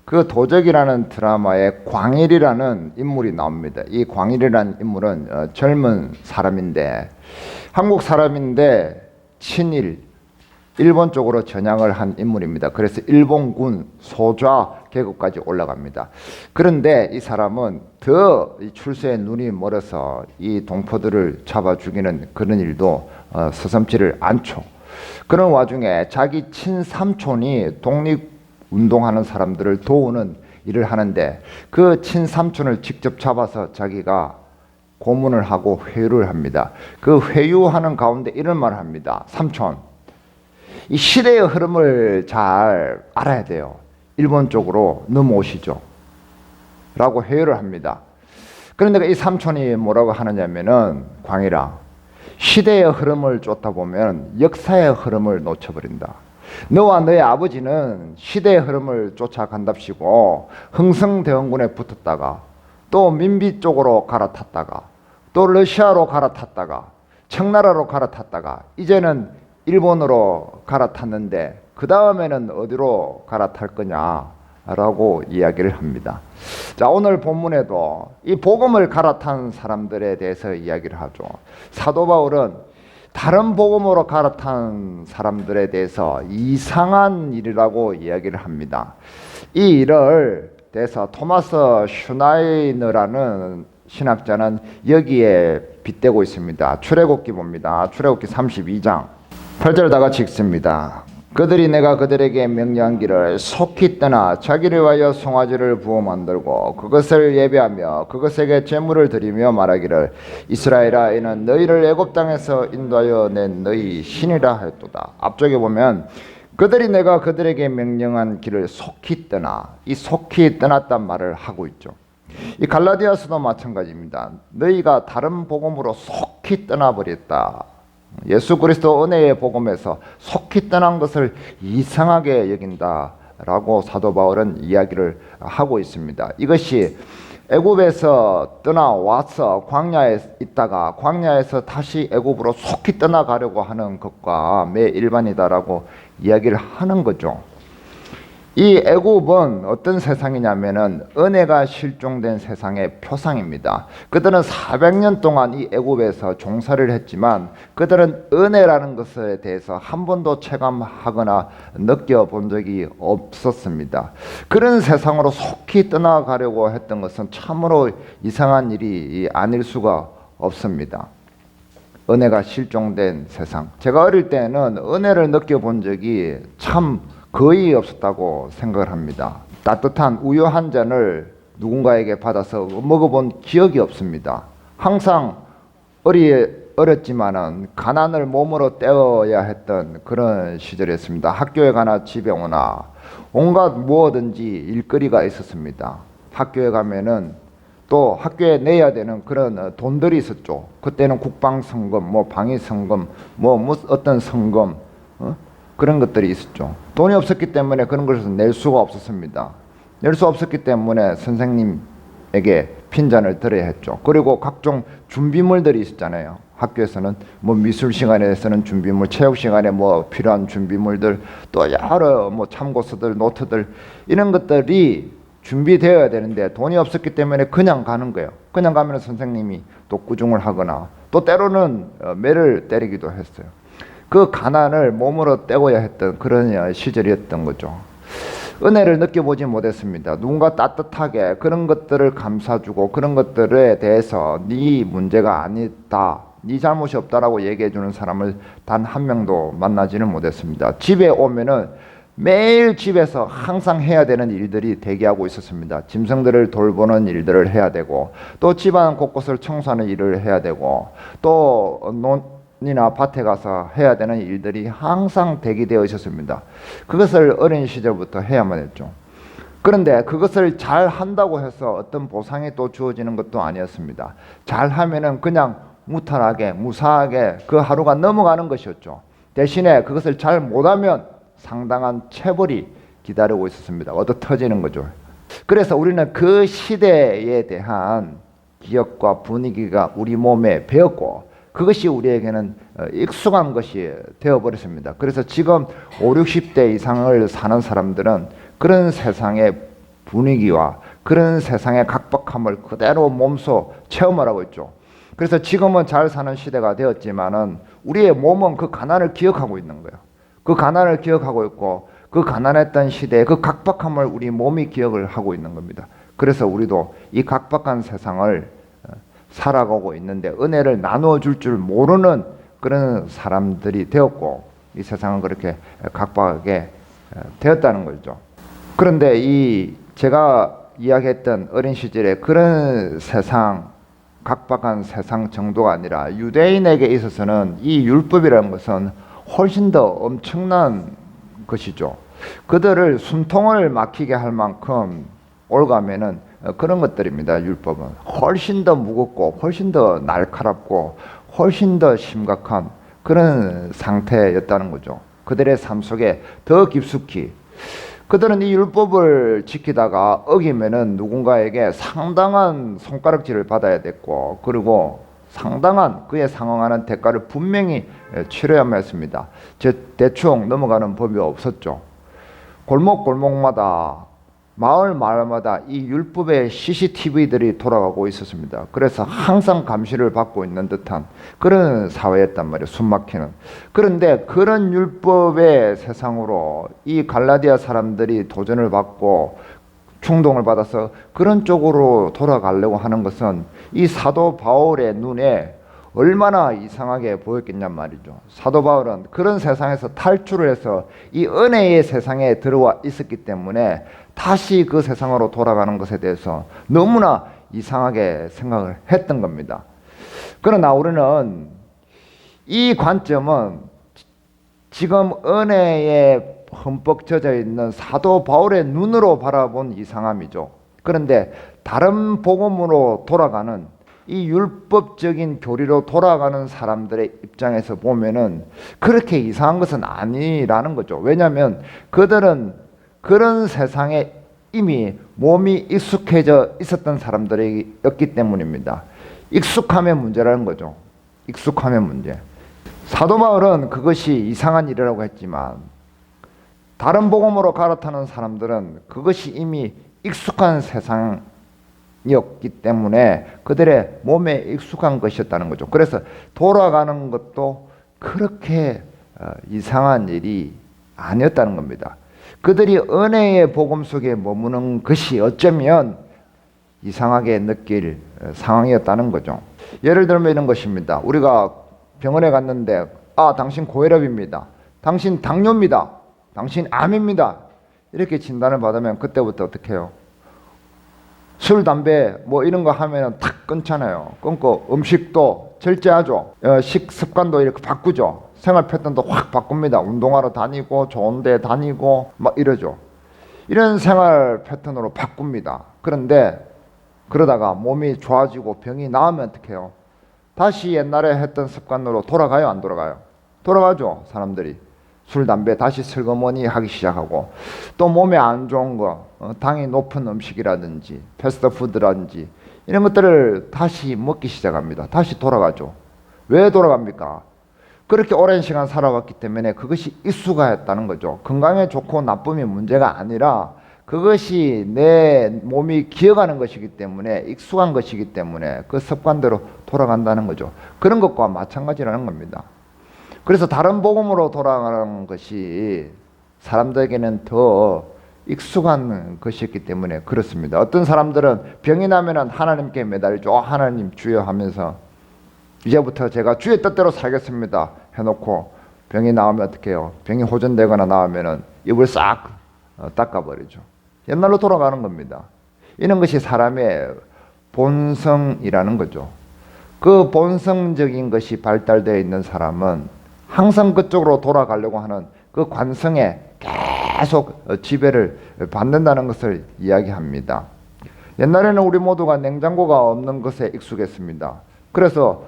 그 도적이라는 드라마에 광일이라는 인물이 나옵니다. 이 광일이라는 인물은 젊은 사람인데, 한국 사람인데 친일, 일본 쪽으로 전향을 한 인물입니다. 그래서 일본군 소좌 계급까지 올라갑니다. 그런데 이 사람은 더 출세에 눈이 멀어서 이 동포들을 잡아 죽이는 그런 일도 서슴지를 않죠. 그런 와중에 자기 친삼촌이 독립운동하는 사람들을 도우는 일을 하는데, 그 친삼촌을 직접 잡아서 자기가 고문을 하고 회유를 합니다. 그 회유하는 가운데 이런 말을 합니다. 삼촌, 이 시대의 흐름을 잘 알아야 돼요. 일본 쪽으로 넘어오시죠 라고 회유를 합니다. 그런데 이 삼촌이 뭐라고 하느냐면은, 광일아, 시대의 흐름을 쫓다 보면 역사의 흐름을 놓쳐버린다. 너와 너의 아버지는 시대의 흐름을 쫓아간답시고 흥성대원군에 붙었다가 또 민비 쪽으로 갈아탔다가 또 러시아로 갈아탔다가 청나라로 갈아탔다가 이제는 일본으로 갈아탔는데 그 다음에는 어디로 갈아탈 거냐라고 이야기를 합니다. 자, 오늘 본문에도 이 복음을 갈아탄 사람들에 대해서 이야기를 하죠. 사도 바울은 다른 복음으로 갈아탄 사람들에 대해서 이상한 일이라고 이야기를 합니다. 이 일을 대해서 토마스 슈나이너라는 신학자는 여기에 빗대고 있습니다. 출애굽기 봅니다. 출애굽기 32장 8절 다 같이 읽습니다. 그들이 내가 그들에게 명령한 길을 속히 떠나 자기를 위하여 송아지를 부어 만들고 그것을 예배하며 그것에게 제물을 드리며 말하기를, 이스라엘아, 이는 너희를 애굽 땅에서 인도하여 낸 너희 신이라 하였도다. 앞쪽에 보면 그들이 내가 그들에게 명령한 길을 속히 떠나, 이 속히 떠났단 말을 하고 있죠. 이 갈라디아서도 마찬가지입니다. 너희가 다른 복음으로 속히 떠나버렸다. 예수 그리스도 은혜의 복음에서 속히 떠난 것을 이상하게 여긴다라고 사도 바울은 이야기를 하고 있습니다. 이것이 애굽에서 떠나와서 광야에 있다가 광야에서 다시 애굽으로 속히 떠나가려고 하는 것과 매일반이다라고 이야기를 하는 거죠. 이 애굽은 어떤 세상이냐면은 은혜가 실종된 세상의 표상입니다. 그들은 400년 동안 이 애굽에서 종사를 했지만 그들은 은혜라는 것에 대해서 한 번도 체감하거나 느껴본 적이 없었습니다. 그런 세상으로 속히 떠나가려고 했던 것은 참으로 이상한 일이 아닐 수가 없습니다. 은혜가 실종된 세상. 제가 어릴 때는 은혜를 느껴본 적이 참 거의 없었다고 생각을 합니다. 따뜻한 우유 한 잔을 누군가에게 받아서 먹어본 기억이 없습니다. 항상 어렸지만은 가난을 몸으로 때워야 했던 그런 시절이었습니다. 학교에 가나 집에 오나 온갖 무엇든지 일거리가 있었습니다. 학교에 가면은 또 학교에 내야 되는 그런 돈들이 있었죠. 그때는 국방성금, 뭐 방위성금, 뭐 어떤 성금, 그런 것들이 있었죠. 돈이 없었기 때문에 그런 것을 낼 수가 없었습니다. 낼 수 없었기 때문에 선생님에게 핀잔을 들어야 했죠. 그리고 각종 준비물들이 있었잖아요. 학교에서는 뭐 미술 시간에 쓰는 준비물, 체육 시간에 뭐 필요한 준비물들, 또 여러 뭐 참고서들, 노트들, 이런 것들이 준비되어야 되는데 돈이 없었기 때문에 그냥 가는 거예요. 그냥 가면 선생님이 또 꾸중을 하거나 또 때로는 매를 때리기도 했어요. 그 가난을 몸으로 때워야 했던 그런 시절이었던 거죠. 은혜를 느껴보지 못했습니다. 누군가 따뜻하게 그런 것들을 감싸주고 그런 것들에 대해서 네 문제가 아니다, 네 잘못이 없다라고 얘기해주는 사람을 단 한 명도 만나지는 못했습니다. 집에 오면은 매일 집에서 항상 해야 되는 일들이 대기하고 있었습니다. 짐승들을 돌보는 일들을 해야 되고 또 집안 곳곳을 청소하는 일을 해야 되고 또 이나 밭에 가서 해야 되는 일들이 항상 대기되어 있었습니다. 그것을 어린 시절부터 해야만 했죠. 그런데 그것을 잘 한다고 해서 어떤 보상이 또 주어지는 것도 아니었습니다. 잘 하면은 그냥 무탈하게 무사하게 그 하루가 넘어가는 것이었죠. 대신에 그것을 잘 못하면 상당한 체벌이 기다리고 있었습니다. 얻어 터지는 거죠. 그래서 우리는 그 시대에 대한 기억과 분위기가 우리 몸에 배었고 그것이 우리에게는 익숙한 것이 되어버렸습니다. 그래서 지금 50, 60대 이상을 사는 사람들은 그런 세상에 분위기와 그런 세상의 각박함을 그대로 몸소 체험을 하고 있죠. 그래서 지금은 잘 사는 시대가 되었지만은 우리의 몸은 그 가난을 기억하고 있는 거예요. 그 가난을 기억하고 있고 그 가난했던 시대의 그 각박함을 우리 몸이 기억을 하고 있는 겁니다. 그래서 우리도 이 각박한 세상을 살아가고 있는데 은혜를 나누어 줄 줄 모르는 그런 사람들이 되었고 이 세상은 그렇게 각박하게 되었다는 거죠. 그런데 이 제가 이야기했던 어린 시절에 그런 세상, 각박한 세상 정도가 아니라 유대인에게 있어서는 이 율법이라는 것은 훨씬 더 엄청난 것이죠. 그들을 숨통을 막히게 할 만큼 올가매는 그런 것들입니다. 율법은 훨씬 더 무겁고 훨씬 더 날카롭고 훨씬 더 심각한 그런 상태였다는 거죠. 그들의 삶 속에 더 깊숙이 그들은 이 율법을 지키다가 어기면은 누군가에게 상당한 손가락질을 받아야 됐고 그리고 상당한 그에 상응하는 대가를 분명히 치러야만 했습니다. 대충 넘어가는 법이 없었죠. 골목골목마다 마을마다 이 율법의 CCTV들이 돌아가고 있었습니다. 그래서 항상 감시를 받고 있는 듯한 그런 사회였단 말이에요. 숨막히는. 그런데 그런 율법의 세상으로 이 갈라디아 사람들이 도전을 받고 충동을 받아서 그런 쪽으로 돌아가려고 하는 것은 이 사도 바울의 눈에 얼마나 이상하게 보였겠냔 말이죠. 사도 바울은 그런 세상에서 탈출을 해서 이 은혜의 세상에 들어와 있었기 때문에 다시 그 세상으로 돌아가는 것에 대해서 너무나 이상하게 생각을 했던 겁니다. 그러나 우리는 이 관점은 지금 은혜에 흠뻑 젖어 있는 사도 바울의 눈으로 바라본 이상함이죠. 그런데 다른 복음으로 돌아가는 이 율법적인 교리로 돌아가는 사람들의 입장에서 보면은 그렇게 이상한 것은 아니라는 거죠. 왜냐하면 그들은 그런 세상에 이미 몸이 익숙해져 있었던 사람들이었기 때문입니다. 익숙함의 문제라는 거죠. 익숙함의 문제. 사도 바울은 그것이 이상한 일이라고 했지만 다른 복음으로 갈아타는 사람들은 그것이 이미 익숙한 세상이었기 때문에 그들의 몸에 익숙한 것이었다는 거죠. 그래서 돌아가는 것도 그렇게 이상한 일이 아니었다는 겁니다. 그들이 은혜의 복음 속에 머무는 것이 어쩌면 이상하게 느낄 상황이었다는 거죠. 예를 들면 이런 것입니다. 우리가 병원에 갔는데 당신 고혈압입니다. 당신 당뇨입니다. 당신 암입니다. 이렇게 진단을 받으면 그때부터 어떻게 해요? 술, 담배 뭐 이런 거 하면은 탁 끊잖아요. 끊고 음식도 절제하죠. 식습관도 이렇게 바꾸죠. 생활 패턴도 확 바꿉니다. 운동하러 다니고 좋은 데 다니고 막 이러죠. 이런 생활 패턴으로 바꿉니다. 그런데 그러다가 몸이 좋아지고 병이 나으면 어떻게 해요? 다시 옛날에 했던 습관으로 돌아가요? 안 돌아가요? 돌아가죠. 사람들이. 술, 담배 다시 슬그머니 하기 시작하고 또 몸에 안 좋은 거 당이 높은 음식이라든지 패스트푸드라든지 이런 것들을 다시 먹기 시작합니다. 다시 돌아가죠. 왜 돌아갑니까? 그렇게 오랜 시간 살아왔기 때문에 그것이 익숙하였다는 거죠. 건강에 좋고 나쁨이 문제가 아니라 그것이 내 몸이 기억하는 것이기 때문에 익숙한 것이기 때문에 그 습관대로 돌아간다는 거죠. 그런 것과 마찬가지라는 겁니다. 그래서 다른 복음으로 돌아가는 것이 사람들에게는 더 익숙한 것이었기 때문에 그렇습니다. 어떤 사람들은 병이 나면은 하나님께 매달리죠. 하나님 주여 하면서 이제부터 제가 주의 뜻대로 살겠습니다 해놓고 병이 나오면 어떻게 해요? 병이 호전되거나 나오면은 입을 싹 닦아버리죠. 옛날로 돌아가는 겁니다. 이런 것이 사람의 본성이라는 거죠. 그 본성적인 것이 발달되어 있는 사람은 항상 그쪽으로 돌아가려고 하는 그 관성에 계속 지배를 받는다는 것을 이야기합니다. 옛날에는 우리 모두가 냉장고가 없는 것에 익숙했습니다. 그래서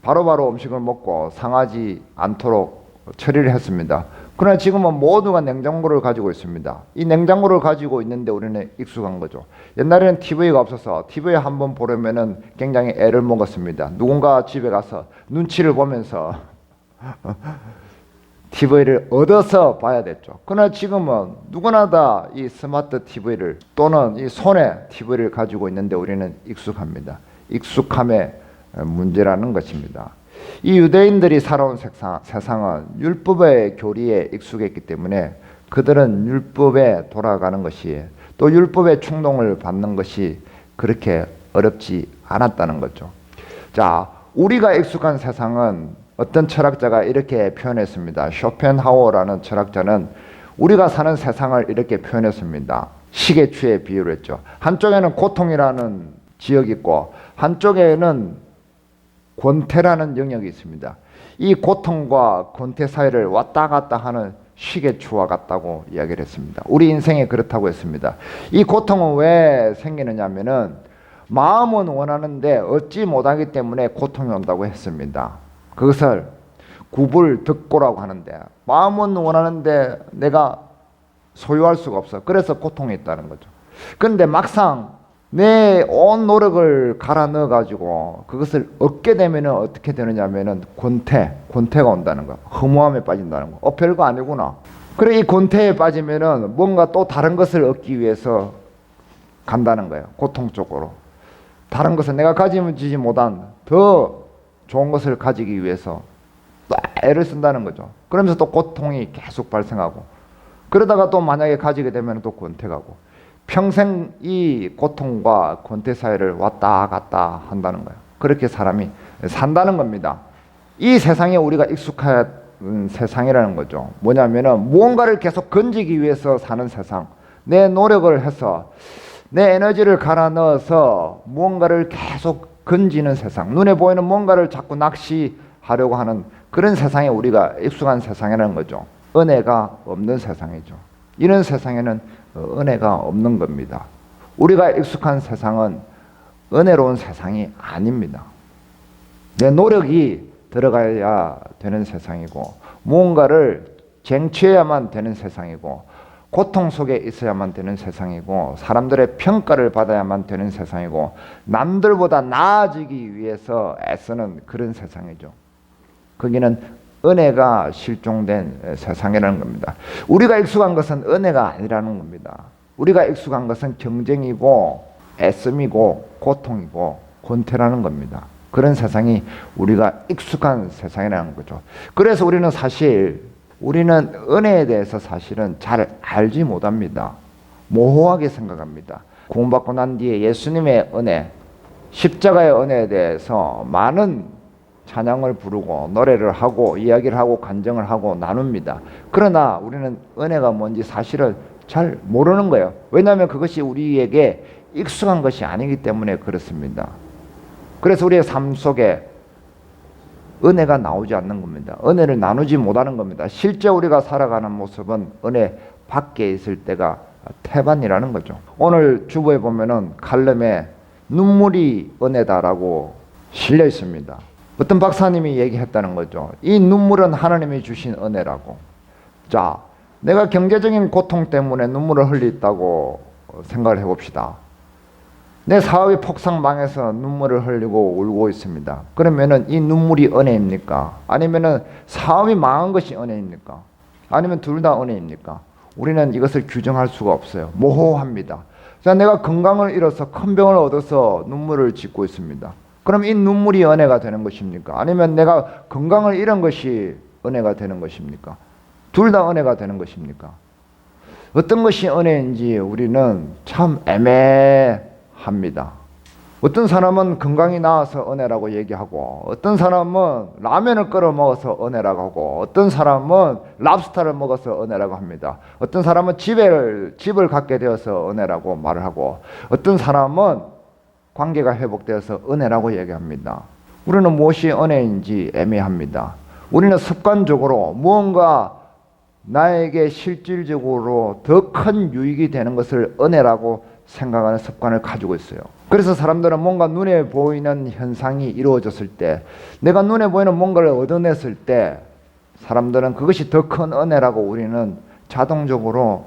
바로바로 음식을 먹고 상하지 않도록 처리를 했습니다. 그러나 지금은 모두가 냉장고를 가지고 있습니다. 이 냉장고를 가지고 있는데 우리는 익숙한 거죠. 옛날에는 TV가 없어서 TV 한번 보려면은 굉장히 애를 먹었습니다. 누군가 집에 가서 눈치를 보면서 TV를 얻어서 봐야 됐죠. 그러나 지금은 누구나 다 이 스마트 TV를 또는 이 손에 TV를 가지고 있는데 우리는 익숙합니다. 익숙함의 문제라는 것입니다. 이 유대인들이 살아온 세상은 율법의 교리에 익숙했기 때문에 그들은 율법에 돌아가는 것이 또 율법의 충동을 받는 것이 그렇게 어렵지 않았다는 거죠. 자, 우리가 익숙한 세상은 어떤 철학자가 이렇게 표현했습니다. 쇼펜하우어라는 철학자는 우리가 사는 세상을 이렇게 표현했습니다. 시계추에 비유를 했죠. 한쪽에는 고통이라는 지역이 있고 한쪽에는 권태라는 영역이 있습니다. 이 고통과 권태 사이를 왔다 갔다 하는 시계추와 같다고 이야기를 했습니다. 우리 인생에 그렇다고 했습니다. 이 고통은 왜 생기느냐 하면은 마음은 원하는데 얻지 못하기 때문에 고통이 온다고 했습니다. 그것을 구불득고라고 하는데 마음은 원하는데 내가 소유할 수가 없어. 그래서 고통이 있다는 거죠. 그런데 막상 내 온 노력을 갈아 넣어 가지고 그것을 얻게 되면 어떻게 되느냐 하면은 권태가 온다는 거. 허무함에 빠진다는 거. 별거 아니구나. 그래 이 권태에 빠지면은 뭔가 또 다른 것을 얻기 위해서 간다는 거예요. 고통 쪽으로. 다른 것을 내가 가지지 못한 더 좋은 것을 가지기 위해서 애를 쓴다는 거죠. 그러면서 또 고통이 계속 발생하고 그러다가 또 만약에 가지게 되면 또 권태가고 평생 이 고통과 권태 사이를 왔다 갔다 한다는 거예요. 그렇게 사람이 산다는 겁니다. 이 세상에 우리가 익숙한 세상이라는 거죠. 뭐냐면은 무언가를 계속 건지기 위해서 사는 세상. 내 노력을 해서 내 에너지를 갈아 넣어서 무언가를 계속 건지는 세상. 눈에 보이는 뭔가를 자꾸 낚시하려고 하는 그런 세상에 우리가 익숙한 세상이라는 거죠. 은혜가 없는 세상이죠. 이런 세상에는 은혜가 없는 겁니다. 우리가 익숙한 세상은 은혜로운 세상이 아닙니다. 내 노력이 들어가야 되는 세상이고 무언가를 쟁취해야만 되는 세상이고 고통 속에 있어야만 되는 세상이고 사람들의 평가를 받아야만 되는 세상이고 남들보다 나아지기 위해서 애쓰는 그런 세상이죠. 거기는 은혜가 실종된 세상이라는 겁니다. 우리가 익숙한 것은 은혜가 아니라는 겁니다. 우리가 익숙한 것은 경쟁이고 애씀이고 고통이고 권태라는 겁니다. 그런 세상이 우리가 익숙한 세상이라는 거죠. 그래서 우리는 은혜에 대해서 사실은 잘 알지 못합니다. 모호하게 생각합니다. 구원받고 난 뒤에 예수님의 은혜, 십자가의 은혜에 대해서 많은 찬양을 부르고 노래를 하고 이야기를 하고 간증을 하고 나눕니다. 그러나 우리는 은혜가 뭔지 사실을 잘 모르는 거예요. 왜냐하면 그것이 우리에게 익숙한 것이 아니기 때문에 그렇습니다. 그래서 우리의 삶 속에 은혜가 나오지 않는 겁니다. 은혜를 나누지 못하는 겁니다. 실제 우리가 살아가는 모습은 은혜 밖에 있을 때가 태반이라는 거죠. 오늘 주보에 보면은 칼럼에 눈물이 은혜다라고 실려 있습니다. 어떤 박사님이 얘기했다는 거죠. 이 눈물은 하나님이 주신 은혜라고. 자, 내가 경제적인 고통 때문에 눈물을 흘렸다고 생각을 해봅시다. 내 사업이 폭삭 망해서 눈물을 흘리고 울고 있습니다. 그러면은 이 눈물이 은혜입니까? 아니면은 사업이 망한 것이 은혜입니까? 아니면 둘 다 은혜입니까? 우리는 이것을 규정할 수가 없어요. 모호합니다. 자, 내가 건강을 잃어서 큰 병을 얻어서 눈물을 짓고 있습니다. 그럼 이 눈물이 은혜가 되는 것입니까? 아니면 내가 건강을 잃은 것이 은혜가 되는 것입니까? 둘 다 은혜가 되는 것입니까? 어떤 것이 은혜인지 우리는 참 애매합니다. 어떤 사람은 건강이 나아서 은혜라고 얘기하고 어떤 사람은 라면을 끓여 먹어서 은혜라고 하고 어떤 사람은 랍스타를 먹어서 은혜라고 합니다. 어떤 사람은 집을 갖게 되어서 은혜라고 말을 하고 어떤 사람은 관계가 회복되어서 은혜라고 얘기합니다. 우리는 무엇이 은혜인지 애매합니다. 우리는 습관적으로 무언가 나에게 실질적으로 더 큰 유익이 되는 것을 은혜라고 생각하는 습관을 가지고 있어요. 그래서 사람들은 뭔가 눈에 보이는 현상이 이루어졌을 때 내가 눈에 보이는 뭔가를 얻어냈을 때 사람들은 그것이 더 큰 은혜라고 우리는 자동적으로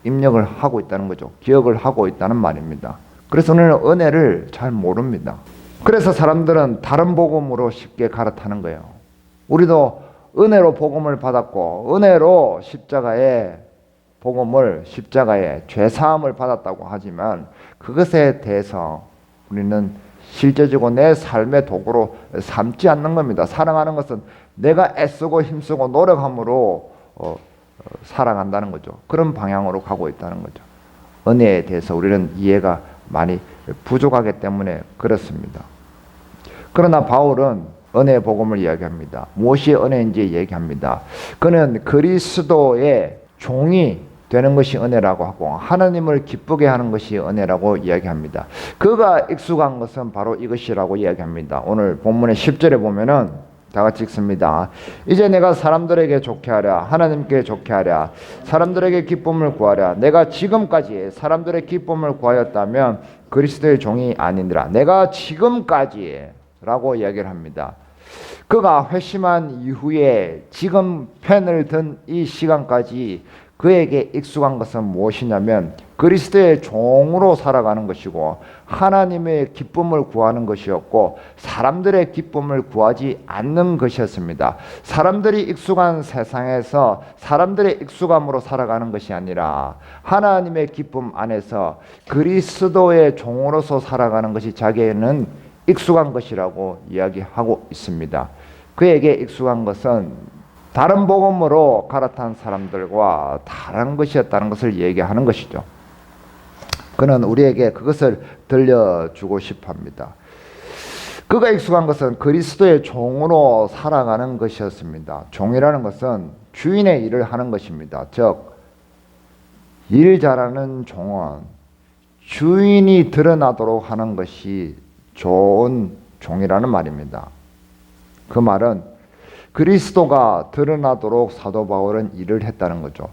입력을 하고 있다는 거죠. 기억을 하고 있다는 말입니다. 그래서 우리는 은혜를 잘 모릅니다. 그래서 사람들은 다른 복음으로 쉽게 갈아타는 거예요. 우리도 은혜로 복음을 받았고 은혜로 십자가의 복음을 십자가의 죄사함을 받았다고 하지만 그것에 대해서 우리는 실제적으로 내 삶의 도구로 삼지 않는 겁니다. 사랑하는 것은 내가 애쓰고 힘쓰고 노력함으로 살아간다는 거죠. 그런 방향으로 가고 있다는 거죠. 은혜에 대해서 우리는 이해가 많이 부족하기 때문에 그렇습니다. 그러나 바울은 은혜의 복음을 이야기합니다. 무엇이 은혜인지 얘기합니다. 그는 그리스도의 종이 되는 것이 은혜라고 하고 하나님을 기쁘게 하는 것이 은혜라고 이야기합니다. 그가 익숙한 것은 바로 이것이라고 이야기합니다. 오늘 본문의 10절에 보면은 다 같이 읽습니다. 이제 내가 사람들에게 좋게 하랴 하나님께 좋게 하랴 사람들에게 기쁨을 구하랴 내가 지금까지 사람들의 기쁨을 구하였다면 그리스도의 종이 아니니라. 내가 지금까지 라고 이야기를 합니다. 그가 회심한 이후에 지금 펜을 든 이 시간까지 그에게 익숙한 것은 무엇이냐면 그리스도의 종으로 살아가는 것이고 하나님의 기쁨을 구하는 것이었고 사람들의 기쁨을 구하지 않는 것이었습니다. 사람들이 익숙한 세상에서 사람들의 익숙함으로 살아가는 것이 아니라 하나님의 기쁨 안에서 그리스도의 종으로서 살아가는 것이 자기에는 익숙한 것이라고 이야기하고 있습니다. 그에게 익숙한 것은 다른 복음으로 갈아탄 사람들과 다른 것이었다는 것을 얘기하는 것이죠. 그는 우리에게 그것을 들려주고 싶어 합니다. 그가 익숙한 것은 그리스도의 종으로 살아가는 것이었습니다. 종이라는 것은 주인의 일을 하는 것입니다. 즉, 일 잘하는 종은 주인이 드러나도록 하는 것이 좋은 종이라는 말입니다. 그 말은 그리스도가 드러나도록 사도 바울은 일을 했다는 거죠.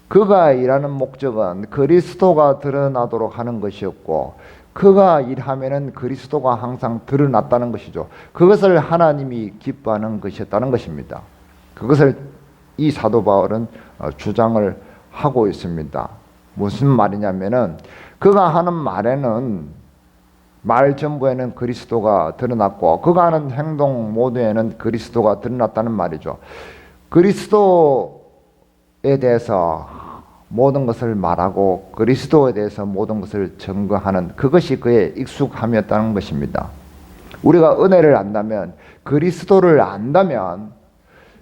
그가 일하는 목적은 그리스도가 드러나도록 하는 것이었고 그가 일하면은 그리스도가 항상 드러났다는 것이죠. 그것을 하나님이 기뻐하는 것이었다는 것입니다. 그것을 이 사도 바울은 주장을 하고 있습니다. 무슨 말이냐면은 그가 하는 말에는 말 전부에는 그리스도가 드러났고 그가 하는 행동 모두에는 그리스도가 드러났다는 말이죠. 그리스도에 대해서 모든 것을 말하고 그리스도에 대해서 모든 것을 증거하는 그것이 그의 익숙함이었다는 것입니다. 우리가 은혜를 안다면 그리스도를 안다면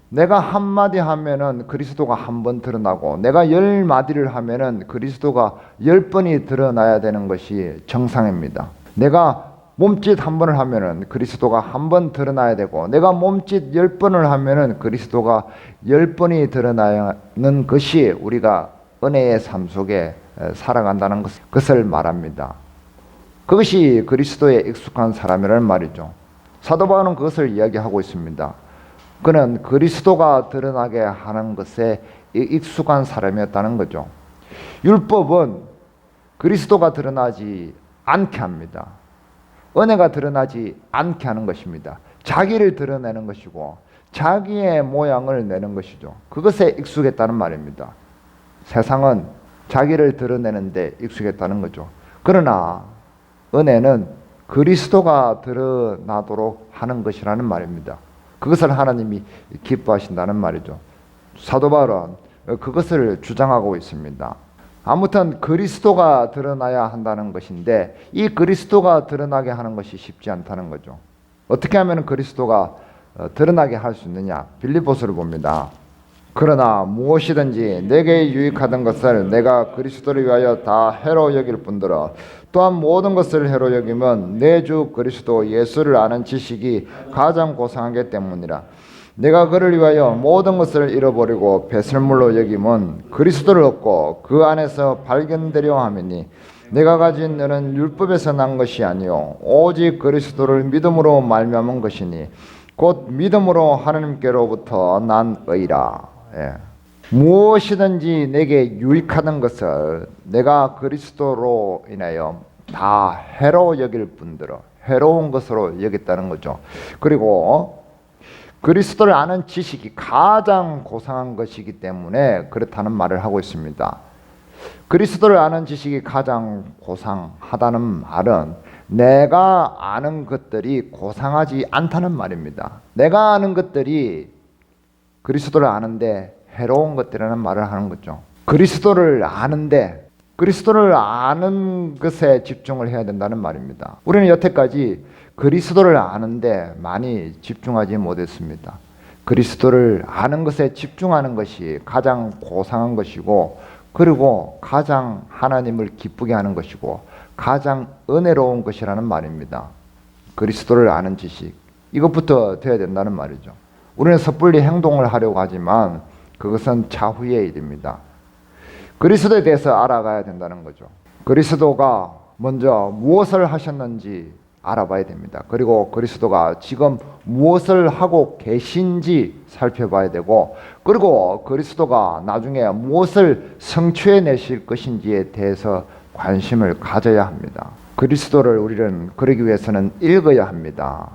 내가 한마디 하면은 그리스도가 한 번 드러나고 내가 10마디를 하면은 그리스도가 10번이 드러나야 되는 것이 정상입니다. 내가 몸짓 한 번을 하면은 그리스도가 한 번 드러나야 되고 내가 몸짓 10번을 하면은 그리스도가 10번이 드러나는 것이 우리가 은혜의 삶 속에 살아간다는 것을 말합니다. 그것이 그리스도에 익숙한 사람이라는 말이죠. 사도 바울은 그것을 이야기하고 있습니다. 그는 그리스도가 드러나게 하는 것에 익숙한 사람이었다는 거죠. 율법은 그리스도가 드러나지 않게 합니다. 은혜가 드러나지 않게 하는 것입니다. 자기를 드러내는 것이고 자기의 모양을 내는 것이죠. 그것에 익숙했다는 말입니다. 세상은 자기를 드러내는데 익숙했다는 거죠. 그러나 은혜는 그리스도가 드러나도록 하는 것이라는 말입니다. 그것을 하나님이 기뻐하신다는 말이죠. 사도 바울은 그것을 주장하고 있습니다. 아무튼 그리스도가 드러나야 한다는 것인데 이 그리스도가 드러나게 하는 것이 쉽지 않다는 거죠. 어떻게 하면 그리스도가 드러나게 할 수 있느냐? 빌립보서를 봅니다. 그러나 무엇이든지 내게 유익하던 것을 내가 그리스도를 위하여 다 해로 여길 뿐더러 또한 모든 것을 해로 여기면 내 주 그리스도 예수를 아는 지식이 가장 고상하기 때문이라. 내가 그를 위하여 모든 것을 잃어버리고 배설물로 여김은 그리스도를 얻고 그 안에서 발견되려 함이니 내가 가진 너는 율법에서 난 것이 아니요 오직 그리스도를 믿음으로 말미암은 것이니 곧 믿음으로 하나님께로부터 난 의라. 무엇이든지 내게 유익하는 것을 내가 그리스도로 인하여 다 해로 여길 뿐더러 해로운 것으로 여겼다는 거죠. 그리고 그리스도를 아는 지식이 가장 고상한 것이기 때문에 그렇다는 말을 하고 있습니다. 그리스도를 아는 지식이 가장 고상하다는 말은 내가 아는 것들이 고상하지 않다는 말입니다. 내가 아는 것들이 그리스도를 아는데 해로운 것들이라는 말을 하는 거죠. 그리스도를 아는데 그리스도를 아는 것에 집중을 해야 된다는 말입니다. 우리는 여태까지 그리스도를 아는데 많이 집중하지 못했습니다. 그리스도를 아는 것에 집중하는 것이 가장 고상한 것이고, 그리고 가장 하나님을 기쁘게 하는 것이고 가장 은혜로운 것이라는 말입니다. 그리스도를 아는 지식, 이것부터 돼야 된다는 말이죠. 우리는 섣불리 행동을 하려고 하지만 그것은 차후의 일입니다. 그리스도에 대해서 알아가야 된다는 거죠. 그리스도가 먼저 무엇을 하셨는지 알아봐야 됩니다. 그리고 그리스도가 지금 무엇을 하고 계신지 살펴봐야 되고, 그리고 그리스도가 나중에 무엇을 성취해내실 것인지에 대해서 관심을 가져야 합니다. 그리스도를 우리는 그러기 위해서는 읽어야 합니다.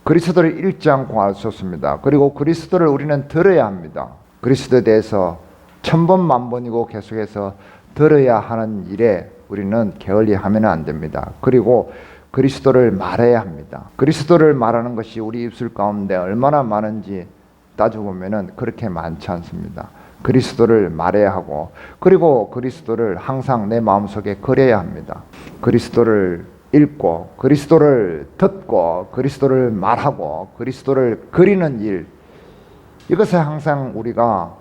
그리스도를 읽지 않고 알 수 없습니다. 그리고 그리스도를 우리는 들어야 합니다. 그리스도에 대해서 1000번 만번이고 계속해서 들어야 하는 일에 우리는 게을리하면 안 됩니다. 그리고 그리스도를 말해야 합니다. 그리스도를 말하는 것이 우리 입술 가운데 얼마나 많은지 따져보면 그렇게 많지 않습니다. 그리스도를 말해야 하고, 그리고 그리스도를 항상 내 마음속에 그려야 합니다. 그리스도를 읽고 그리스도를 듣고 그리스도를 말하고 그리스도를 그리는 일, 이것을 항상 우리가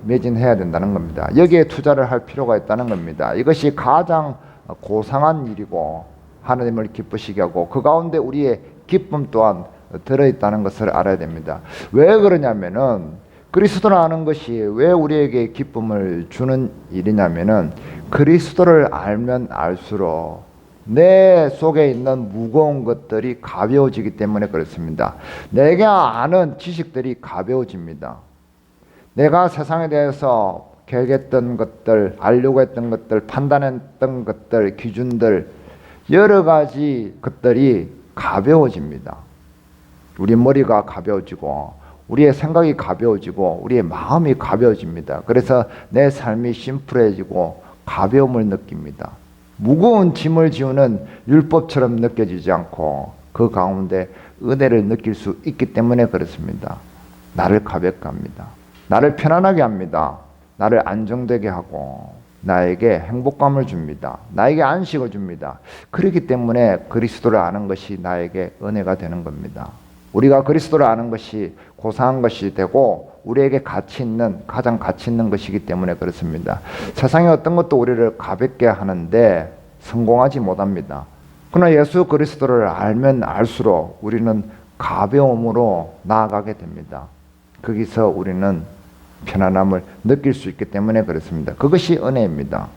매진해야 된다는 겁니다. 여기에 투자를 할 필요가 있다는 겁니다. 이것이 가장 고상한 일이고 하나님을 기쁘시게 하고 그 가운데 우리의 기쁨 또한 들어있다는 것을 알아야 됩니다. 왜 그러냐면은, 그리스도를 아는 것이 왜 우리에게 기쁨을 주는 일이냐면은, 그리스도를 알면 알수록 내 속에 있는 무거운 것들이 가벼워지기 때문에 그렇습니다. 내가 아는 지식들이 가벼워집니다. 내가 세상에 대해서 계획했던 것들, 알려고 했던 것들, 판단했던 것들, 기준들, 여러 가지 것들이 가벼워집니다. 우리 머리가 가벼워지고 우리의 생각이 가벼워지고 우리의 마음이 가벼워집니다. 그래서 내 삶이 심플해지고 가벼움을 느낍니다. 무거운 짐을 지우는 율법처럼 느껴지지 않고 그 가운데 은혜를 느낄 수 있기 때문에 그렇습니다. 나를 가볍게 합니다. 나를 편안하게 합니다. 나를 안정되게 하고 나에게 행복감을 줍니다. 나에게 안식을 줍니다. 그렇기 때문에 그리스도를 아는 것이 나에게 은혜가 되는 겁니다. 우리가 그리스도를 아는 것이 고상한 것이 되고 우리에게 가장 가치 있는 것이기 때문에 그렇습니다. 세상의 어떤 것도 우리를 가볍게 하는데 성공하지 못합니다. 그러나 예수 그리스도를 알면 알수록 우리는 가벼움으로 나아가게 됩니다. 거기서 우리는 편안함을 느낄 수 있기 때문에 그렇습니다. 그것이 은혜입니다.